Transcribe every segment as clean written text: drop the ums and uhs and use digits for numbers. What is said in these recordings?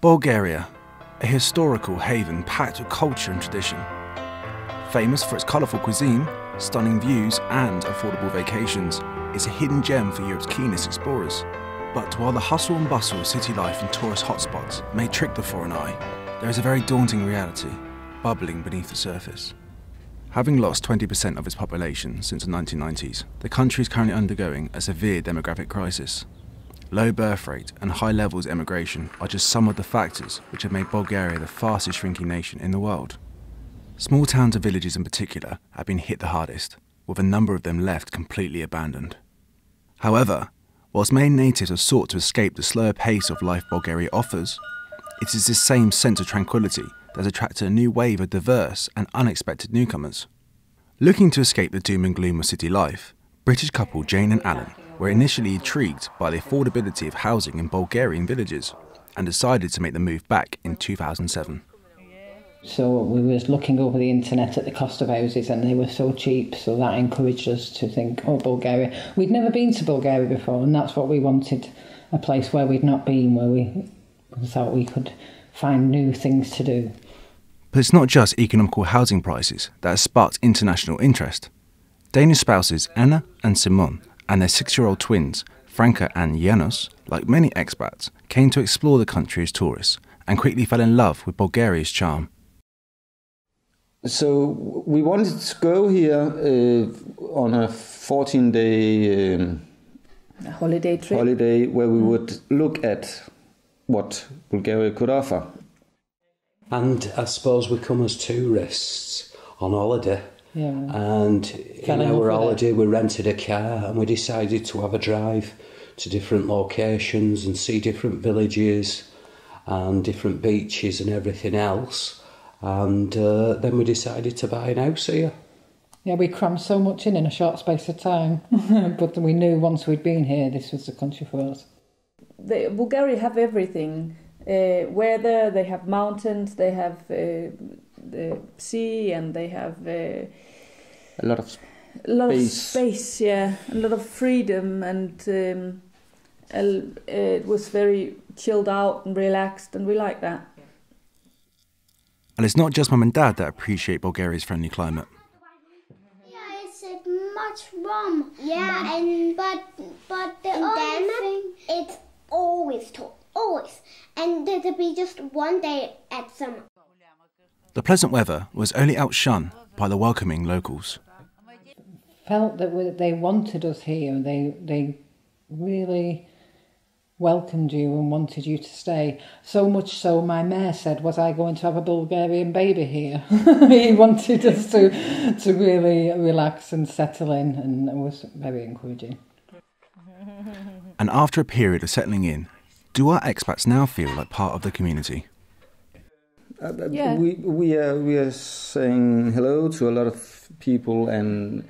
Bulgaria, a historical haven packed with culture and tradition. Famous for its colourful cuisine, stunning views and affordable vacations, it's a hidden gem for Europe's keenest explorers. But while the hustle and bustle of city life and tourist hotspots may trick the foreign eye, there is a very daunting reality bubbling beneath the surface. Having lost 20% of its population since the 1990s, the country is currently undergoing a severe demographic crisis. Low birth rate and high levels of immigration are just some of the factors which have made Bulgaria the fastest shrinking nation in the world. Small towns and villages in particular have been hit the hardest, with a number of them left completely abandoned. However, whilst many natives have sought to escape the slower pace of life Bulgaria offers, it is this same sense of tranquility that has attracted a new wave of diverse and unexpected newcomers. Looking to escape the doom and gloom of city life, British couple Jane and Alan were initially intrigued by the affordability of housing in Bulgarian villages and decided to make the move back in 2007. So we was looking over the internet at the cost of houses and they were so cheap, so that encouraged us to think, oh, Bulgaria. We'd never been to Bulgaria before, and that's what we wanted, a place where we'd not been, where we thought we could find new things to do. But it's not just economical housing prices that has sparked international interest. Danish spouses Anna and Simon and their 6-year-old twins, Franca and Janos, like many expats, came to explore the country as tourists and quickly fell in love with Bulgaria's charm. So we wanted to go here on a 14-day holiday trip. Where we would look at what Bulgaria could offer. And I suppose we come as tourists on holiday. Yeah. And in our holiday we rented a car and we decided to have a drive to different locations and see different villages and different beaches and everything else. And then we decided to buy an house here. Yeah, we crammed so much in a short space of time. But we knew once we'd been here, this was the country for us. Bulgaria have everything. Weather, they have mountains, they have the sea, and they have a lot of space, yeah, a lot of freedom, and it was very chilled out and relaxed, and we like that. And it's not just mum and dad that appreciate Bulgaria's friendly climate. Yeah, it's much warm. Yeah, and but the only thing, it's always cold, always, and there'll be just one day at summer. The pleasant weather was only outshone by the welcoming locals. Felt that they wanted us here. They really welcomed you and wanted you to stay. So much so my mayor said, was I going to have a Bulgarian baby here? He wanted us to really relax and settle in, and it was very encouraging. And after a period of settling in, do our expats now feel like part of the community? Yeah. We are saying hello to a lot of people, and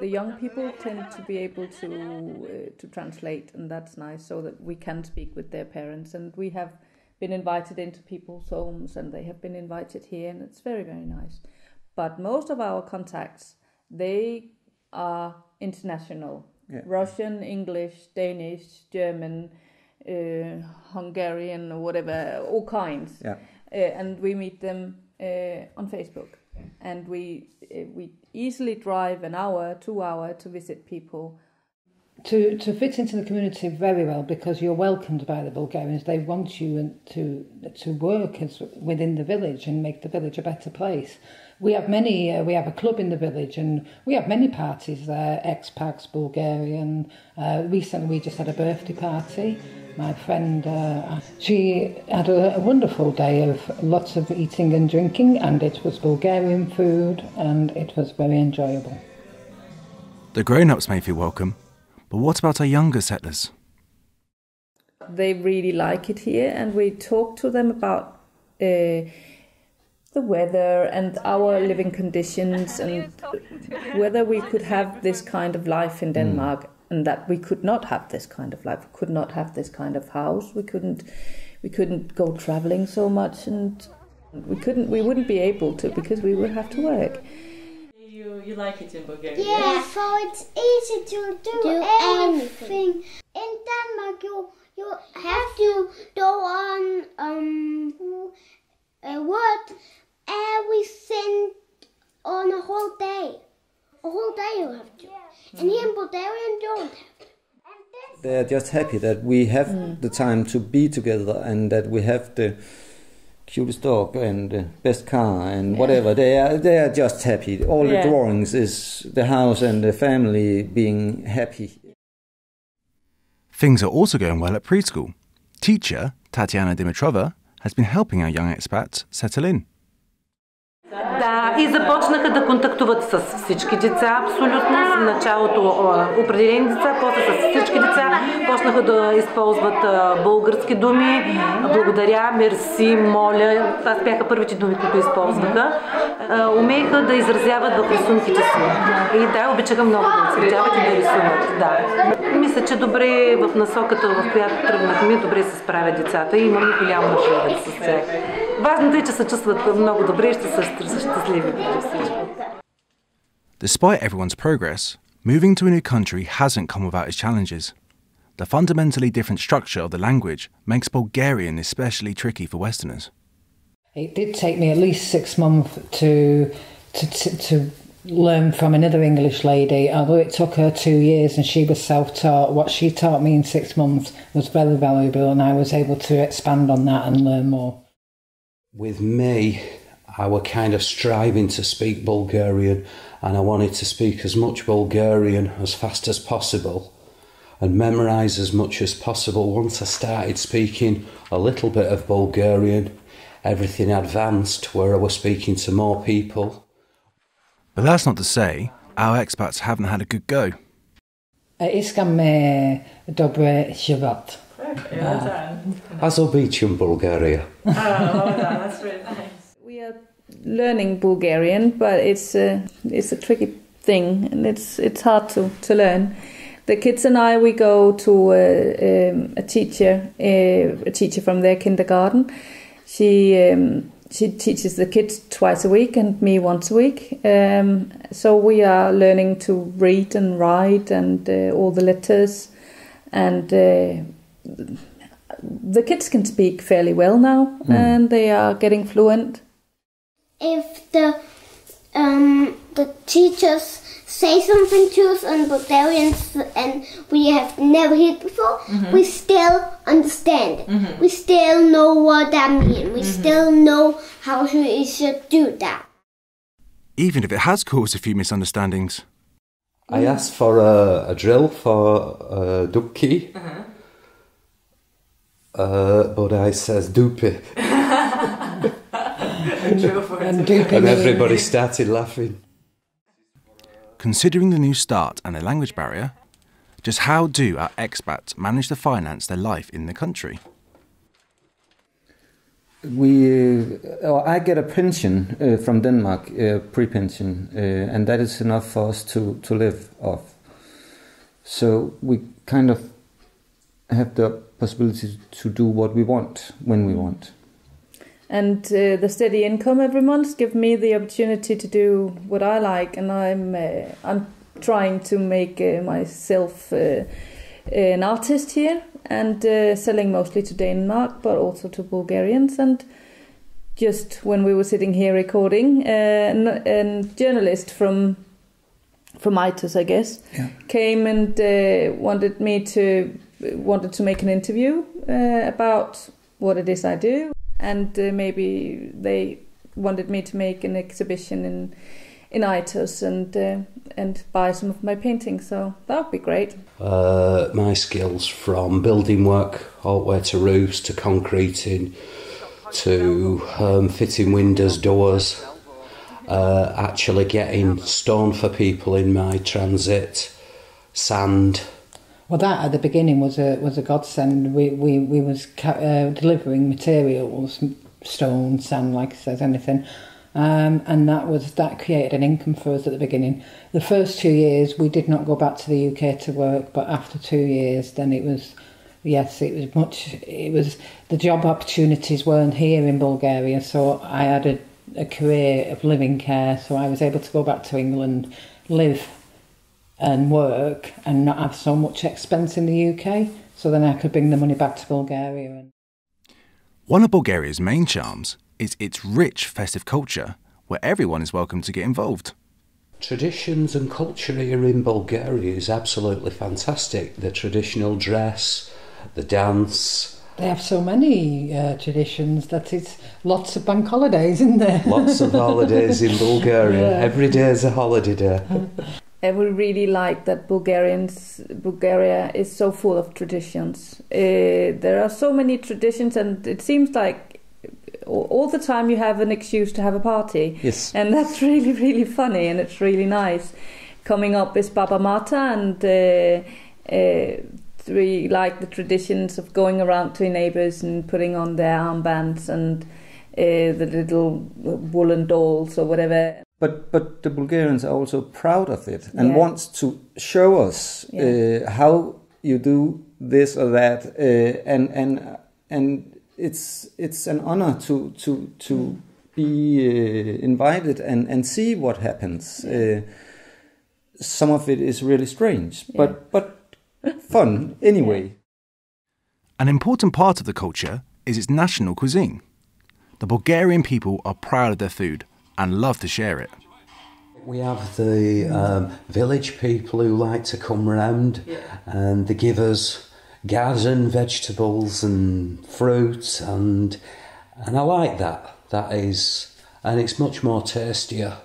the young people tend to be able to translate, and that's nice, so that we can speak with their parents. And we have been invited into people's homes, and they have been invited here, and it's very, very nice. But most of our contacts, they are international. Yeah. Russian, English, Danish, German, Hungarian, or whatever, all kinds. Yeah. And we meet them on Facebook. And we easily drive an hour, 2 hours to visit people. To fit into the community very well, because you're welcomed by the Bulgarians. They want you to work within the village and make the village a better place. We have we have a club in the village, and we have many parties there, expats, Bulgarian. Recently we just had a birthday party. My friend, she had a wonderful day of lots of eating and drinking, and it was Bulgarian food, and it was very enjoyable. The grown-ups may feel welcome, but what about our younger settlers? They really like it here, and we talk to them about the weather and our living conditions, and whether we could have this kind of life in Denmark. And that we could not have this kind of life. We could not have this kind of house. We couldn't go traveling so much, and we wouldn't be able to, because we would have to work. You like it in Bulgaria? Yeah, so it's easy to do anything. In Denmark, you have to go on word everything on a whole day. A whole day you have to. And here in Bulgarian don't have. They are just happy that we have the time to be together and that we have the cutest dog and the best car and whatever. They are just happy. All the drawings is the house and the family being happy. Things are also going well at preschool. Teacher Tatiana Dimitrova has been helping our young expats settle in. Да, и започнаха да контактуват с всички деца, абсолютно. В началото определени деца, после с всички деца почнаха да използват български думи. Благодаря, мерси, моля. Това бяха първите думи, които използваха. Умееха да изразяват в рисунките си. И да, обичаха много да изразяват и да рисуват. Да. Мисля, че добре в насоката, в която тръгнахме, добре се справят децата и имам голям напредък с тях. Важното е, че се чувстват много добре и ще са щастливи. Despite everyone's progress, moving to a new country hasn't come without its challenges. The fundamentally different structure of the language makes Bulgarian especially tricky for Westerners. It did take me at least 6 months to learn from another English lady, although it took her 2 years and she was self-taught. What she taught me in 6 months was very valuable and I was able to expand on that and learn more. With me, I were kind of striving to speak Bulgarian and I wanted to speak as much Bulgarian as fast as possible and memorise as much as possible. Once I started speaking a little bit of Bulgarian, everything advanced where I was speaking to more people. But that's not to say our expats haven't had a good go. Искаме добре живот. Azerbaijan, Bulgaria. Oh, that's really nice. We are learning Bulgarian, but it's a tricky thing, and it's hard to learn. The kids and I, we go to a teacher from their kindergarten. She teaches the kids twice a week and me once a week. So we are learning to read and write and all the letters, and the kids can speak fairly well now, and they are getting fluent. If the teachers say something to us in Bulgarian and we have never heard before, we still understand it. We still know what that means. We still know how we should do that. Even if it has caused a few misunderstandings. I asked for a drill for Dupki, but I says Dupi. And everybody started laughing. Considering the new start and the language barrier, just how do our expats manage to finance their life in the country? I get a pension from Denmark, pre-pension, and that is enough for us to live off. So we kind of have the possibility to do what we want when we want. And the steady income every month give me the opportunity to do what I like, and I'm trying to make myself an artist here, and selling mostly to Denmark, but also to Bulgarians. And just when we were sitting here recording, a journalist from ITOS, I guess, came and wanted to make an interview about what it is I do. And maybe they wanted me to make an exhibition in ITOS and buy some of my paintings. So that would be great. My skills from building work all the way to roofs to concreting to fitting windows, doors, actually getting stone for people in my transit, sand. Well, that at the beginning was a godsend. We was delivering materials, stone, sand, like I said, anything, and that created an income for us at the beginning. The first 2 years we did not go back to the UK to work, but after 2 years, then it was the job opportunities weren't here in Bulgaria, so I had a career of living care, so I was able to go back to England, live and work and not have so much expense in the UK, so then I could bring the money back to Bulgaria. One of Bulgaria's main charms is its rich festive culture, where everyone is welcome to get involved. Traditions and culture here in Bulgaria is absolutely fantastic. The traditional dress, the dance. They have so many traditions that it's lots of bank holidays, isn't there? Lots of holidays in Bulgaria. Yeah. Every day is a holiday day. I would really like that Bulgaria is so full of traditions. There are so many traditions, and it seems like all the time you have an excuse to have a party. Yes. And that's really, really funny, and it's really nice. Coming up is Baba Mata, and we like the traditions of going around to your neighbours and putting on their armbands and the little woolen dolls or whatever. But the Bulgarians are also proud of it and wants to show us how you do this or that, and it's an honor to be invited and see what happens. Some of it is really strange, but fun anyway. An important part of the culture is its national cuisine. The Bulgarian people are proud of their food and love to share it. We have the village people who like to come round and they give us garden vegetables and fruits, and I like that. And it's much more tastier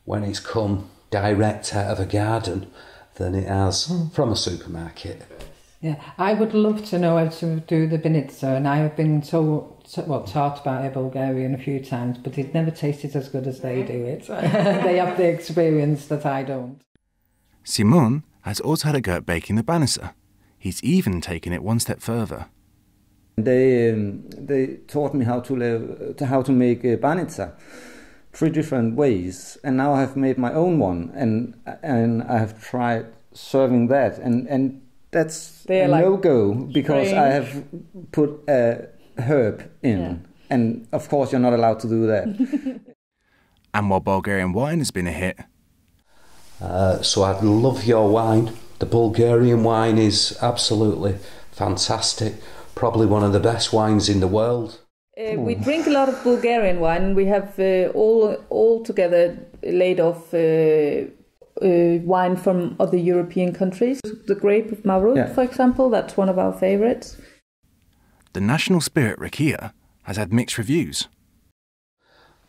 when it's come direct out of a garden than it has from a supermarket. Yeah, I would love to know how to do the binitsa, and I have been taught about it Bulgarian a few times, but it never tasted as good as they do it. They have the experience that I don't. Simon has also had a go at baking the banitsa. He's even taken it one step further. They taught me how to make banitsa, 3 different ways, and now I have made my own one, and I have tried serving that, and that's a no-go because I have put a herb in, and of course you're not allowed to do that. And while Bulgarian wine has been a hit, so I'd love your wine. The Bulgarian wine is absolutely fantastic, probably one of the best wines in the world. We drink a lot of Bulgarian wine, and we have all together laid off wine from other European countries. The grape of Marut, for example, that's one of our favourites. The national spirit rakia has had mixed reviews.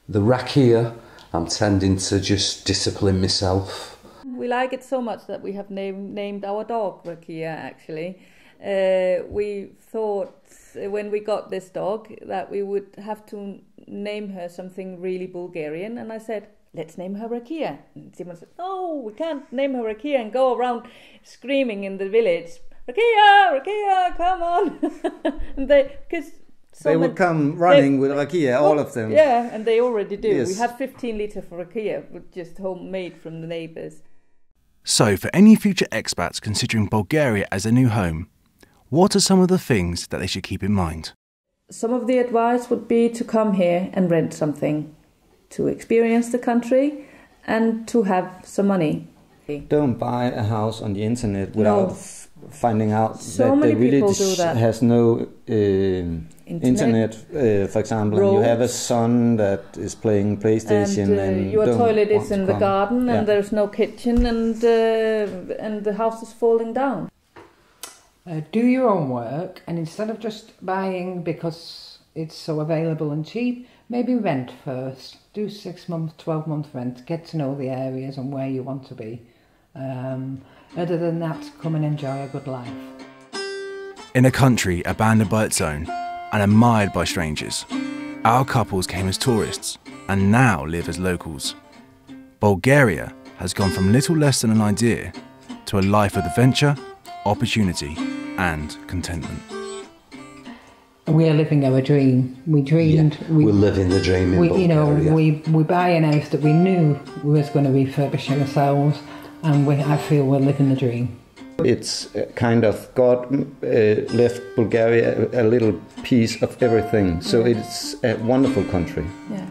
The rakia, I'm tending to just discipline myself. We like it so much that we have named our dog Rakia, actually. We thought when we got this dog that we would have to name her something really Bulgarian, and I said, let's name her Rakia. And Simon said, no, we can't name her Rakia and go around screaming in the village, Rakia, Rakia, come on. And they would come running with rakia, all of them. Yeah, and they already do. Yes. We have 15 litre for rakia, just homemade from the neighbours. So for any future expats considering Bulgaria as a new home, what are some of the things that they should keep in mind? Some of the advice would be to come here and rent something, to experience the country and to have some money. Don't buy a house on the internet without finding out so that the village has no internet, for example, and you have a son that is playing PlayStation and your toilet is in the garden and there's no kitchen and the house is falling down. Do your own work, and instead of just buying because it's so available and cheap, maybe rent first. Do 6 month, 12-month rent, get to know the areas and where you want to be. Other than that, come and enjoy a good life. In a country abandoned by its own and admired by strangers, our couples came as tourists and now live as locals. Bulgaria has gone from little less than an idea to a life of adventure, opportunity and contentment. We are living our dream. We dreamed. Yeah, we're living the dream in Bulgaria. We buy an house that we knew we was going to refurbish ourselves, and I feel we're living the dream. It's kind of God left Bulgaria a little piece of everything, so it's a wonderful country. Yeah.